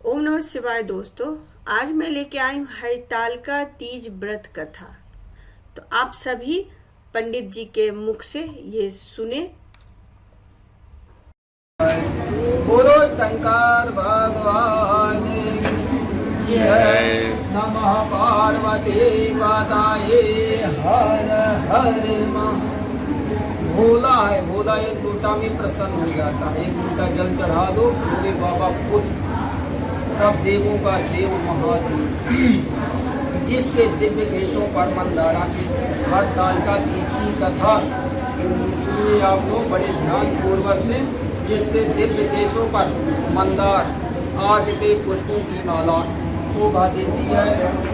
ओम नमः शिवाय दोस्तों। आज मैं लेके आई हूँ हरितालिका तीज व्रत कथा। तो आप सभी पंडित जी के मुख से ये सुने। बोलो शंकर भगवान की जय। नमः पार्वती माताये हर हर माँ। भोला एक लोटा में प्रसन्न हो जाता है। एक लोटा जल चढ़ा दो, बोले बाबा खुश। सब देवों का देव महादेव, जिसके दिव्य केशों पर मंदारा की हरितालिका तीज की कथा सुनिए आप लोग बड़े ध्यान पूर्वक से। जिसके दिव्य केशों पर मंदार आदि के पुष्पों की माला शोभा देती है,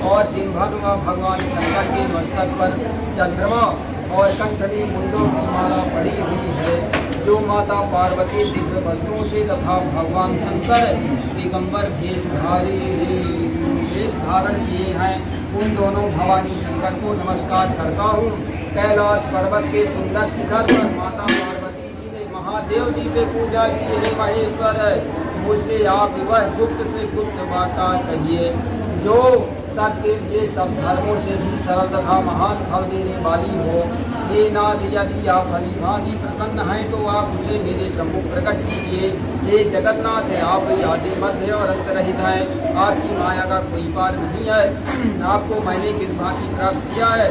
और जिन भगवान शंकर के मस्तक पर चंद्रमा और कंठ में मुंडों की माला पड़ी हुई है, जो माता पार्वती दिव्य वस्त्रों से तथा भगवान शंकर दिगंबर वेश धारण किए हैं, उन दोनों भवानी शंकर को नमस्कार करता हूँ। कैलाश पर्वत के सुंदर शिखर पर माता पार्वती जी ने महादेव जी से पूजा की है, महेश्वर मुझसे आप वह गुप्त से गुप्त वार्ता कहिए, जो सबके लिए सब धर्मों से भी सरल तथा महान फल देने वाली हो। हे नाथ, यदि आप भलीभांति प्रसन्न हैं तो आप उसे मेरे सम्मुख प्रकट कीजिए। हे जगन्नाथ, आप आदि मध्य और अंत रहित हैं, आपकी माया का कोई पार नहीं है। आपको मैंने किस भांति प्राप्त किया है,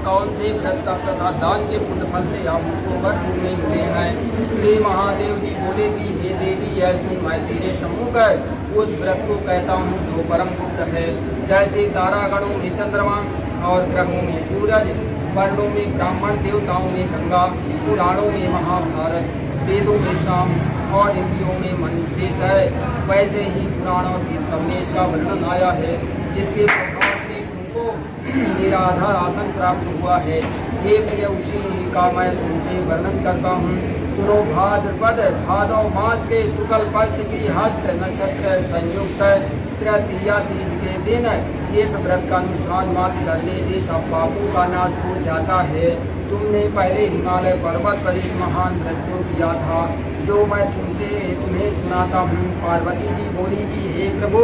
कौन से व्रत तथा दान के पुण्य फल से आप मुझको वर भूलने मिले हैं। श्री महादेव जी बोले कि हे देवी, ऐसी मैं तेरे सम्मुख है उस व्रत को कहता हूँ जो परम शुद्ध है। जैसे तारागणों में चंद्रमा और ग्रहों में सूरज, वर्णों में ब्राह्मण, देवताओं में गंगा, पुराणों में महाभारत, वेदों में शाम और इंद्रियों में मनुष्य है, वैसे ही पुराणों की सबने का वर्णन आया है, जिसके प्रभाव से तुमको मेरा आधार आसन प्राप्त हुआ है। हे प्रिय, उसी का मैं तुमसे वर्णन करता हूँ। सुनो, भाद्रपद भादव मास के शुक्ल पक्ष की हस्त नक्षत्र संयुक्त तृतीया तीज के दिन इस व्रत का अनुष्ठान मात्र करने से सब पापों का नाश हो जाता है। तुमने पहले हिमालय पर्वत पर इस महान व्रत को किया था, जो मैं तुम्हें सुनाता हूँ। पार्वती जी बोली कि हे प्रभु,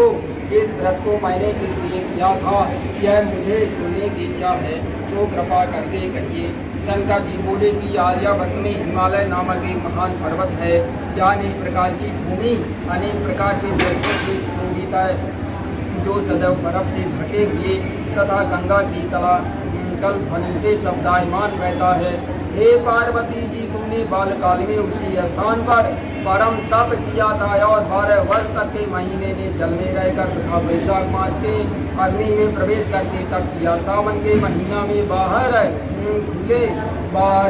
इस व्रत को मैंने किस लिए किया था, यह मुझे सुनने की इच्छा है, सो कृपा करके कहिए। शंकर जी बोले कि आर्यावर्त में हिमालय नामक एक महान पर्वत है, जहाँ अनेक प्रकार की भूमि अनेक प्रकार के वृक्षों से सुशोभित है, जो सदैव बर्फ से ढके हुए तथा गंगा की कल ध्वनि से शब्दायमान रहता है। हे पार्वती जी, तुमने बालकाल में उसी स्थान पर परम तप किया था, और 12 वर्ष तक के महीने में जल में रहकर तथा वैशाख मास के अग्नि में प्रवेश करके तप किया। सावन के महीना में बाहर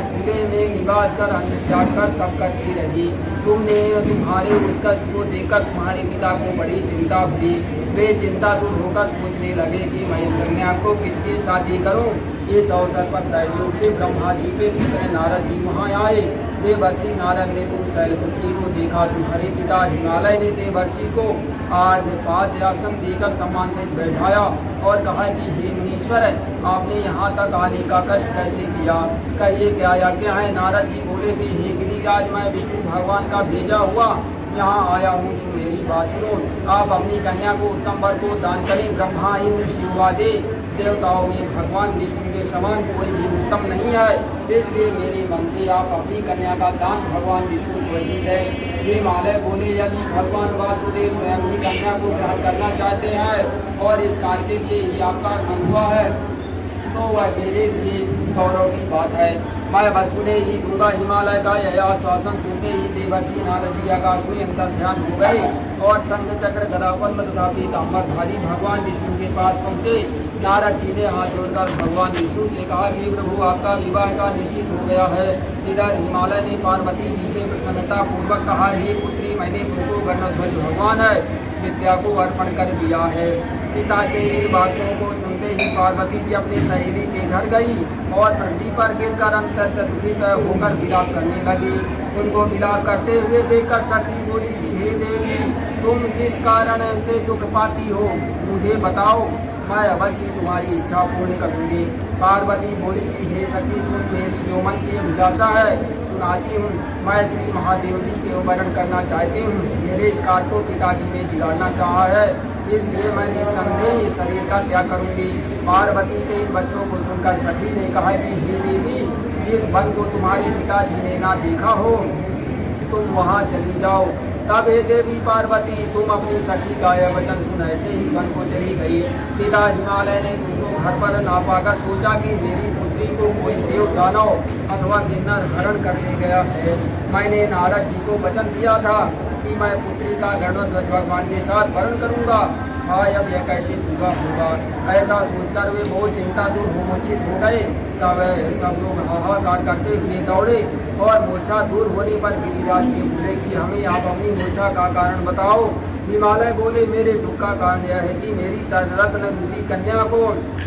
खुले में निवास कर अन्न त्याग कर तप करती रही। तुम्हारे उस कष्ट को देखकर तुम्हारे पिता को बड़ी चिंता हुई। वे चिंता दूर होकर सोचने लगे कि मैं इस कन्या को किसके शादी करूं। इस अवसर पर दैवयोग से ब्रह्मा जी के पुत्र नारद जी वहाँ आए। देवर्षि नारद ने तुम शैलपुत्री को देखा। तुम्हारे पिता हिमालय ने देवर्षि को पाद्यासन देकर सम्मान से बैठाया और कहा कि हे मुनीश्वर, आपने यहाँ तक आने का कष्ट कैसे किया, कहिए क्या आज्ञा है। नारद जी बोले कि हे गिरिराज, मैं विष्णु भगवान का भेजा हुआ यहाँ आया हूँ, तुम मेरी बात सुनो। आप अपनी कन्या को उत्तम वर को दान करें। ब्रह्मा, इंद्र, शिवादि देवताओं में भगवान विष्णु के समान कोई भी उत्तम नहीं है, इसलिए मेरे मन से आप अपनी कन्या का दान भगवान विष्णु को ही दें। हिमालय बोले, यदि भगवान वासुदेव स्वयं ही कन्या को ग्रहण करना चाहते हैं और इस कार्य के लिए ही आपका आगमन हुआ है, तो वह मेरे लिए गौरव की बात है। मैं वसुने ही दूंगा। हिमालय का यह आश्वासन सुनते ही देवर्षि नारद जी आकाश में अंतर ध्यान हो गए और शंख चक्र गदा पद्म तथा पीताम्बरधारी भगवान विष्णु के पास पहुँचे। नारद जी ने हाथ जोड़कर भगवान विष्णु से कहा कि प्रभु, आपका विवाह का निश्चित हो गया है। इधर हिमालय ने पार्वती जी से प्रसन्नता पूर्वक कहा, हे पुत्री, मैंने तुमको गणध्वज भगवान है विद्या को अर्पण कर दिया है। पिता के इन बातों को सुनते ही पार्वती जी अपनी सहेली के घर गई और पृथ्वी पर गिरकर अंतत दुखित होकर विलाप करने लगी। उनको विलाप करते हुए देखकर सखी बोली कि हे देवी, तुम किस कारण से दुख पाती हो, मुझे बताओ, मैं अवश्य तुम्हारी इच्छा पूर्ण करूंगी। पार्वती बोली कि हे सखी, तुम मेरी जो मन की अभिलाषा है सुनाती हूँ। मैं श्री महादेव जी के वर्णन करना चाहती हूँ। मेरे इस कार्य को पिताजी ने बिगाड़ना चाहा है, इसलिए मैं निस्संदेह इस शरीर का त्याग करूंगी। पार्वती के इन वचनों को सुनकर सखी ने कहा कि हे देवी, जिस वन को तुम्हारे पिताजी ने ना देखा हो तुम वहाँ चली जाओ। तब हे देवी पार्वती तुम अपनी सखी का यह वचन सुन ऐसे ही वन को चली गई। पिता हिमालय ने तुमको घर पर ना पाकर सोचा कि मेरी पुत्री को कोई देव दानव अथवा किन्नर हरण कर ले गया है। मैंने नारद जी को वचन दिया था कि मैं पुत्री का गरुड़ध्वज भगवान के साथ वर्ण करूंगा। हाय अब यह कैसे पूरा होगा। ऐसा सोचकर वे बहुत चिंता दूर हो मूर्छित हो गए। तब सब लोग हाहाकार करते हुए दौड़े और मूर्छा दूर होने पर गिरिराज से पूछे कि हमें आप अपनी मूर्छा का कारण बताओ। हिमालय बोले, मेरे दुख का कारण यह है कि मेरी रत्न रूपी कन्या को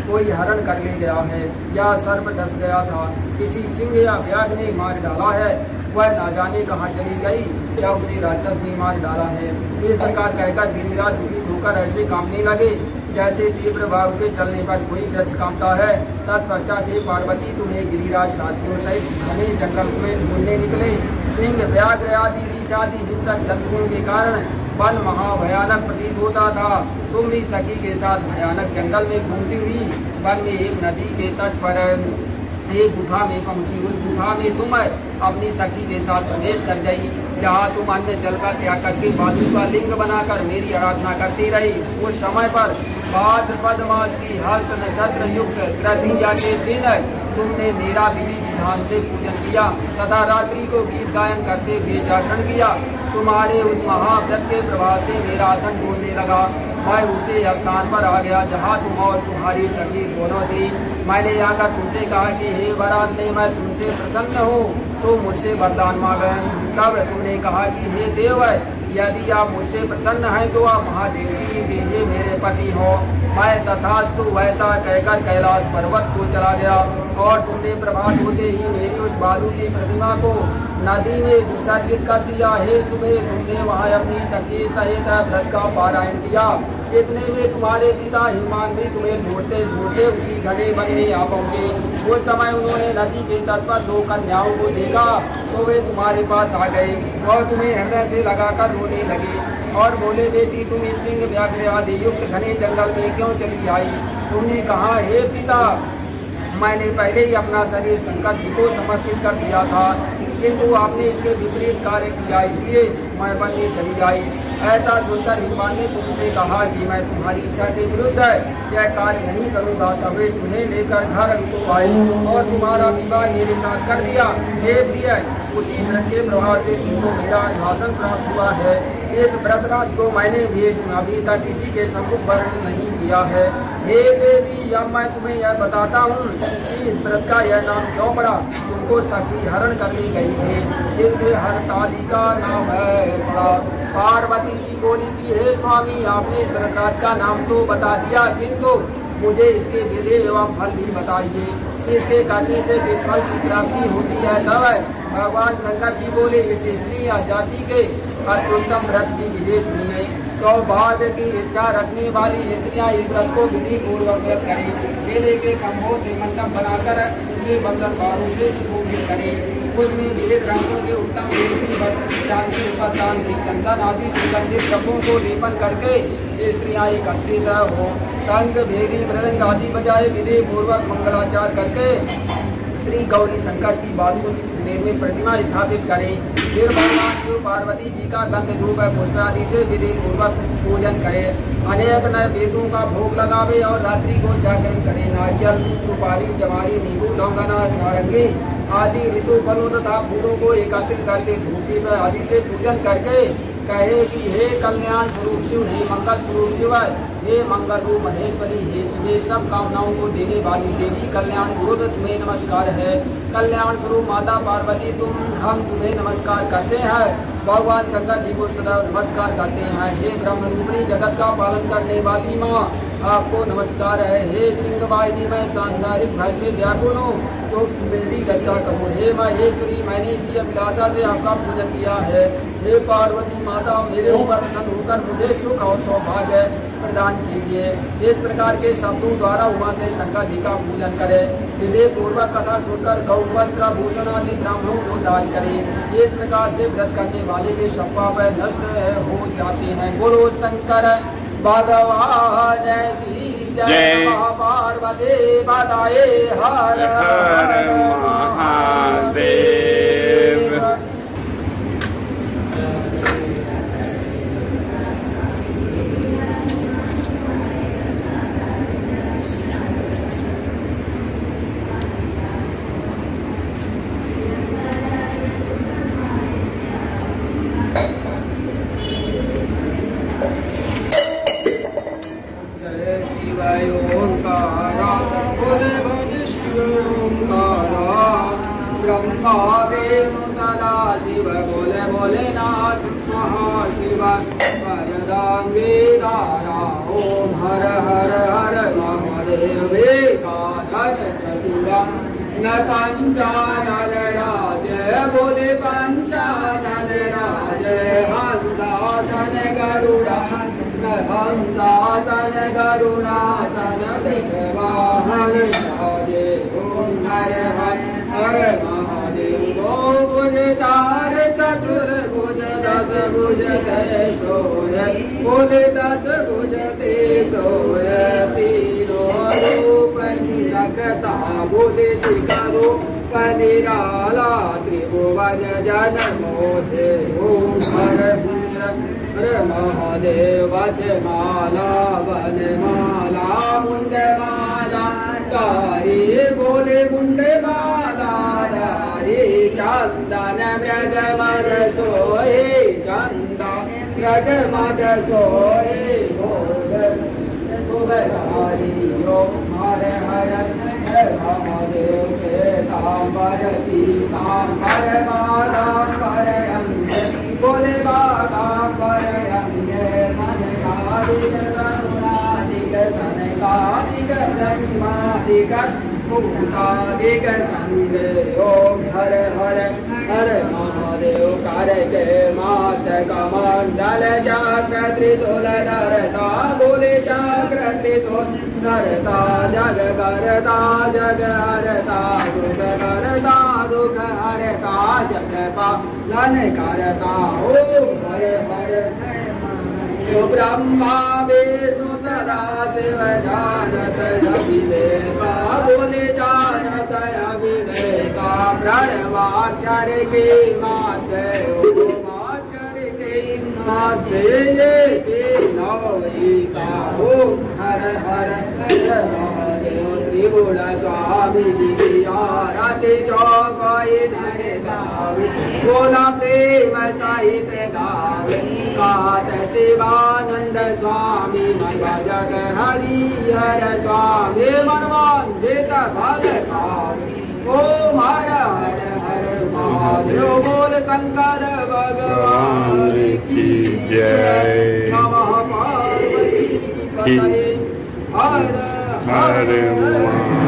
कोई हरण कर ले गया है या सर्प डस गया था, किसी सिंह या व्याघ्र ने मार डाला है। वह ना जाने कहाँ चली गई या उसे राक्षस ने मार डाला है। इस प्रकार कहकर गिरिराज दुखित होकर ऐसे कांपने लगे जैसे तीव्र भाव के चलने पर कोई वृक्ष कांपता है। तत्पश्चात हे पार्वती तुम्हें गिरिराज साथियों सहित घने जंगल में ढूंढने निकले। सिंह व्याघ्र आदि रीछ आदि हिंसक जंतुओं के कारण वन महाभयानक प्रतीत होता था। तुम भी सखी के साथ भयानक जंगल में घूमती हुई वन में एक नदी के तट पर एक गुफा में पहुंची। उस गुफा में तुम अपनी सखी के साथ प्रवेश कर गई, जहाँ तुम अन्य जल का त्याग करके बालू का लिंग बनाकर मेरी आराधना करती रही। उस समय पर भाद्रपद मास की हस्त नक्षत्र युक्त तृतीया के दिन तुमने मेरा विधि विधान से पूजन किया तथा रात्रि को गीत गायन करते हुए जागरण किया। तुम्हारे उस महाव्रत के प्रभाव से मेरा आसन डोलने लगा। मैं उसी स्थान पर आ गया जहाँ तुम और तुम्हारी सखी दोनों थी। मैंने आकर तुमसे कहा कि हे वरान्ने, मैं तुमसे प्रसन्न हूँ तो मुझसे वरदान मांगे। तब तुमने कहा कि हे देव, यदि आप मुझसे प्रसन्न हैं तो आप महादेव जी के मेरे पति हो। मैं तथास्तु वैसा कहकर कैलाश पर्वत को चला गया और तुमने प्रभात होते ही मेरी उस बालू की प्रतिमा को नदी में विसर्जित कर दिया। हे सुबह तुमने वहाँ अपनी सखी सहित व्रत का पारायण किया। इतने में तुम्हारे पिता हिमान भी तुम्हें ढूंढते ढूंढते उसी घने वन में आ पहुँचे। उस समय उन्होंने नदी के तट पर दो कन्याओं को देखा तो वे तुम्हारे पास आ गए और तुम्हें हृदय से लगाकर रोने लगे और बोले, बेटी तुम इस सिंह व्याघ्र आदि युक्त घने जंगल में क्यों चली आई। तुमने कहा, हे पिता, मैंने पहले ही अपना शरीर शंकर जी को समर्पित कर दिया था, किंतु आपने इसके विपरीत कार्य किया, इसलिए मैं वन में चली आई। ऐसा सुनकर हिमान ने तुमसे कहा कि मैं तुम्हारी इच्छा के विरुद्ध यह कार्य नहीं करूँगा। तब वे तुम्हें लेकर घर को आए और तुम्हारा विवाह मेरे साथ कर दिया। हे प्रिय, उसी व्रत के प्रभाव से तुमको मेरा शासन प्राप्त हुआ है। इस व्रतराज को मैंने भी अभी तक किसी के सम्मुख वर्ण नहीं किया है। हे देवी, अब मैं तुम्हें यह बताता हूँ कि इस व्रत का यह नाम क्यों पड़ा। तुमको सखी हरण कर ली गई थी, इसलिए हरताली का नाम है पड़ा। पार्वती जी बोली कि हे स्वामी, आपने इस व्रतराज का नाम तो बता दिया, किंतु मुझे इसके विधि एवं फल भी बताइए। इसके करने से किस फल की प्राप्ति होती है। तब भगवान शंकर जी बोले, इस स्त्री या जाति के अत्युत्तम व्रत की विधि सुनिए। सौभाग्य की इच्छा रखने वाली स्त्रियाँ इस व्रत को विधि पूर्वक व्रत करें। केले के खम्भों से मंडप बनाकर उसे बंधन भारों से सुशोभित करें। उसमें विविध रंगों के उत्तम चांदी चांदी चंदन आदि सुगंधित द्रव्यों को लेपन करके स्त्रियाँ एकत्रित हो। शंख भेदी मृदंग आदि बजाए विधि पूर्वक मंगलाचार करके श्री गौरी शंकर की बालू निर्मित प्रतिमा स्थापित करें। फिर भगवान शिव पार्वती जी का गंध धूप पुष्प आदि से विधि पूर्वक पूजन करें। अनेक नए वेदों का भोग लगावे और रात्रि को जागरण करें। नारियल, सुपारी, जवारी, नींबू, लौंगना, नारंगी आदि ऋतु फलों तथा फूलों को एकत्रित करके धूप आदि से पूजन करके कहे कि हे कल्याण स्वरूप शिव, हे मंगल स्वरूप शिव, हे मंगल रूप महेश्वरी, हे शिवे सब कामनाओं को देने वाली देवी कल्याण गुरु, तुम्हें नमस्कार है। कल्याण स्वरूप माता पार्वती हम तुम्हें नमस्कार करते हैं। भगवान शंकर जी को सदा नमस्कार करते हैं। हे ब्रह्म रूपिणी जगत का पालन करने वाली माँ, आपको नमस्कार है। हे सिंह वाहिनी, मैं सांसारिक भय से व्याकुल हूँ, तो मेरी रक्षा करो। हे महेश्वरी, मैंने इसी अभिलाषा से आपका पूजन किया है। हे पार्वती माता, मेरे ऊपर प्रसन्न होकर मुझे सुख और सौभाग्य प्रदान कीजिए। इस प्रकार के शब्दों द्वारा उमा से शंकर जी का पूजन करे। विधि पूर्वक कथा सुनकर गौ वस्त्र भूषण आदि ब्राह्मणों को दान करे। इस प्रकार से व्रत करने वाले के सब पाप नष्ट हो जाते हैं। बोलो शंकर भगवान की जय। पार्वती बताए हर हर महादेव। ओंकारा बोले भज शिव ओंकारा। ब्रह्मा विष्णु सदा शिव बोले भोलेनाथ महाशिव। वरदांगे दारा ओम हर हर हर महादेव। एकादश चतुरा न पंचानन राज बोले पंचानन राज। हंसासन गरुड़ा हंसासन करुणासन वृषवाहन राजे। ओम हर हर हर महादेव। दो भुज चार चतुर्भुज दस भुज तेसोर बोले दस भुज तेसोर। तीनों रूप निरखता बोले शिखरो निराला त्रिभुवन जन मोहे। ओम हर हर महादेव। माला वन माला मुंड माला डारी बोले मुंड माला डारी। चंदन मृग मर सोहे चंदन मृग मर सोहे बोले सुबहारी। ओम हर हर हर महादेव। पीताम्बर पीताम्बर मालाम्बर अंगे बोले बालाम्बर अंगे। सनकादिक करुणादिक सनकादिक धर्मादिक भूतादिक संगे। ओम हर हर हर महादेव। कर के मात कमंडल चक्र त्रिशूल धरता बोले चक्र त्रिशूल धरता। जग करता जग हरता दुख करता दुख हरता। जग पालन करता ओम हर हर। ब्रह्मा विष्णु सदा शिव जानत अविवेका बोले जानत अविवेका। प्रणवाक्षर के माते ओमाक्षर के माते ये नौका। ओम हर हर हर महादेव। त्रिगुण स्वामी जी की आरती चौपाई धर गावे। बोला प्रेम सहित गावे। कात शिवानंद स्वामी मन भजक हरि हर स्वामी। मनवांछित फल पावे। ओम हर हर हर महादेव। बोल शंकर भगवान की जय। नमः पार्वती पतये हर हर महादेव।